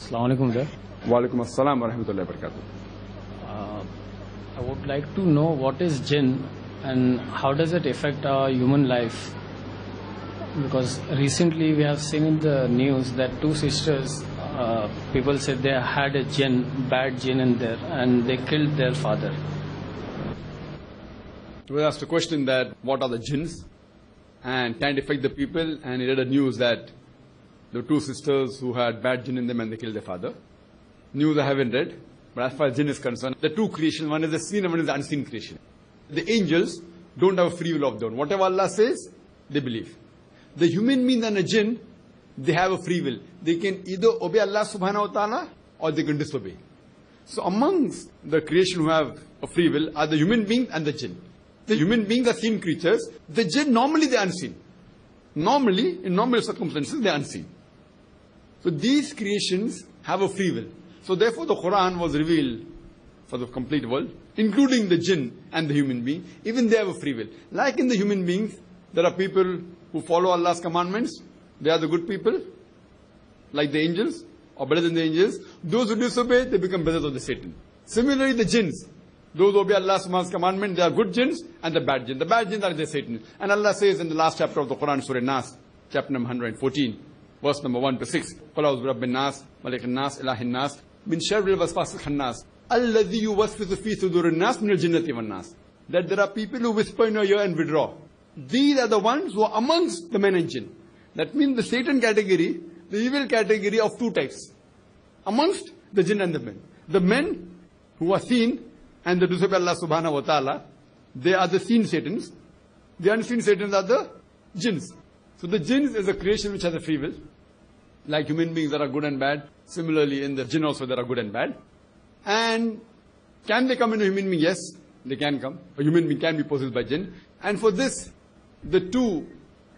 Assalamu alaikum there. Walaikum assalam wa rahmatullahi wa barakatuh. I would like to know what is jinn and how does it affect our human life? Because recently we have seen in the news that two sisters, people said they had a jinn, bad jinn in there, and they killed their father. We asked a question that what are the jinns and can it affect the people, and he read a news that there were two sisters who had bad jinn in them and they killed their father. News I haven't read, but as far as jinn is concerned, the two creations, one is the seen and one is the unseen creation. The angels don't have a free will of their own. Whatever Allah says, they believe. The human beings and the jinn, they have a free will. They can either obey Allah subhanahu wa ta'ala or they can disobey. So amongst the creation who have a free will are the human beings and the jinn. The human beings are seen creatures. The jinn, normally they are unseen. Normally, in normal circumstances, they are unseen. So these creations have a free will. So therefore the Quran was revealed for the complete world, including the jinn and the human being. Even they have a free will. Like in the human beings, there are people who follow Allah's commandments. They are the good people, like the angels, or better than the angels. Those who disobey, they become brothers of the Satan. Similarly, the jinns, those who obey Allah's commandment, they are good jinns and the bad jinns. The bad jinns are the Satan. And Allah says in the last chapter of the Quran, Surah Nas, chapter number 114, verse number 1 to 6, قُلْ أَعُوذُ بِرَبِّ النَّاسِ مَلِكِ النَّاسِ إِلَٰهِ النَّاسِ مِنْ شَرِّ الْوَسْوَاسِ الْخَنَّاسِ الَّذِي يُوَسْوِسُ فِي صُدُورِ النَّاسِ مِنَ الْجِنَّةِ وَالنَّاسِ. That there are people who whisper in your ear and withdraw. These are the ones who are amongst the men and jinn. That means the Satan category, the evil category of two types. Amongst the jinn and the men. The men who are seen and the disobey Allah subhanahu wa ta'ala, they are the seen Satans. The unseen Satans are the jinns. So the jinns is a creation which has a free will. Like human beings, there are good and bad. Similarly, in the jinn also there are good and bad. And can they come into a human being? Yes, they can come. A human being can be possessed by jinn. And for this, the two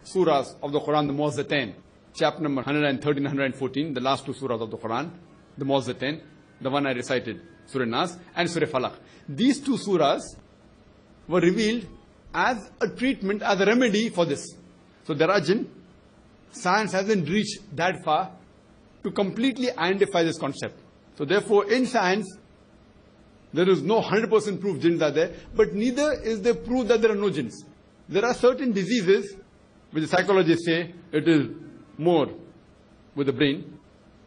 surahs of the Quran, the Mu'awwidhatayn, chapter number 113 and 114, the last two surahs of the Quran, the Mu'awwidhatayn, the one I recited, Surah Nas and Surah Falaq. These two surahs were revealed as a treatment, as a remedy for this. So there are jinn. Science hasn't reached that far to completely identify this concept. So therefore, in science, there is no 100% proof jinns are there, but neither is there proof that there are no jinns. There are certain diseases which the psychologists say it is more with the brain,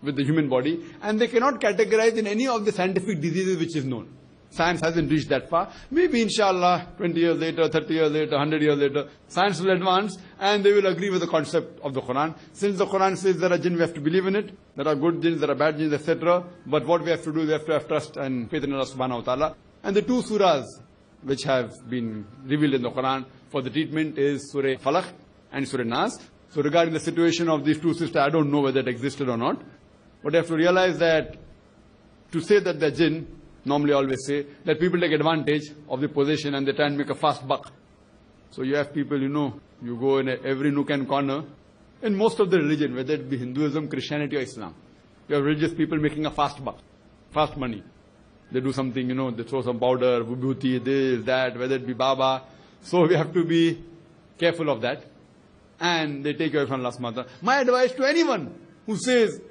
with the human body, and they cannot categorize in any of the scientific diseases which is known. Science hasn't reached that far. Maybe inshallah 20 years later, 30 years later, 100 years later, science will advance and they will agree with the concept of the Quran. Since the Quran says there are jinn, we have to believe in it. There are good jinns, there are bad jinns, etc. But what we have to do, we have to have trust and faith in Allah subhanahu wa ta'ala. And the two surahs which have been revealed in the Quran for the treatment is Surah Falaq and Surah Nas. So regarding the situation of these two sisters, I don't know whether it existed or not. But you have to realize that to say that they're jinn, normally I always say that people take advantage of the position and they try and make a fast buck. So you have people, you go in every nook and corner, in most of the religion, whether it be Hinduism, Christianity or Islam, you have religious people making a fast buck, fast money. They do something, they throw some powder, vibhuti, this, that, whether it be Baba. So we have to be careful of that. And they take away from Allah subhanahu wa ta'ala. My advice to anyone who says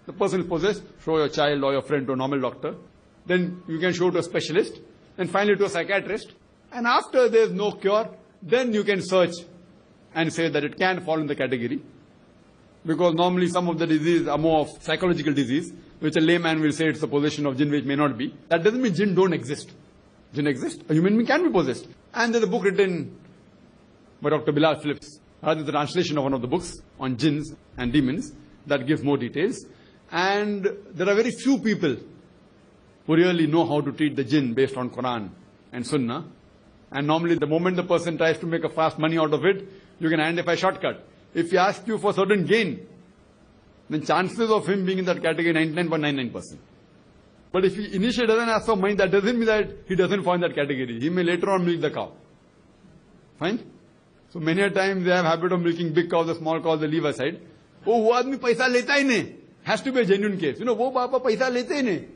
the person is possessed, show your child or your friend to a normal doctor. Then you can show to a specialist. Then finally to a psychiatrist. And after there is no cure, then you can search and say that it can fall in the category. Because normally some of the diseases are more of psychological disease, which a layman will say it's the possession of jinn, which may not be. That doesn't mean jinn don't exist. Jinn exist. A human being can be possessed. And there's a book written by Dr. Bilal Phillips. There's a translation of one of the books on jinns and demons that gives more details. And there are very few people who really know how to treat the jinn based on Quran and Sunnah. And normally the moment the person tries to make a fast money out of it, you can identify a shortcut. If he asks you for certain gain, then chances of him being in that category 99.99%. But if he initially doesn't ask for money, that doesn't mean that he doesn't fall in that category. He may later on milk the cow. Fine? So many a time they have habit of milking big cows, the small cows they leave aside. Oh, wo aadmi paisa leta hi nahi. Has to be a genuine case. Wo baba paisa lete hi nahi.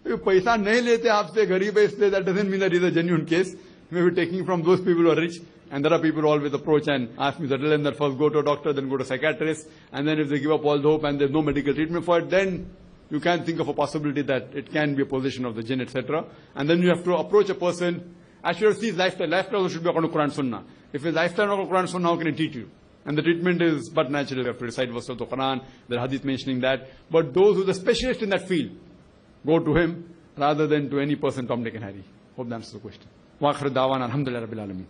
If paisa nahi lete aapse, gareeb hai isliye, that doesn't mean that it is a genuine case. Maybe taking from those people who are rich. And there are people who always approach and ask me, tell them that first go to a doctor, then go to a psychiatrist. And then if they give up all the hope and there's no medical treatment for it, then you can think of a possibility that it can be a possession of the jinn, etc. And then you have to approach a person. Actually, you have to see his lifestyle. Lifestyle should be according to Quran Sunnah. If his lifestyle is not according to Quran Sunnah, how can he treat you? And the treatment is but natural. You have to recite verse of the Quran, the hadith mentioning that. But those who are the specialist in that field, go to him rather than to any person, Tom, Dick and Harry. Hope that answers the question. Wa akhir da'wana alhamdulillah rabbil alamin.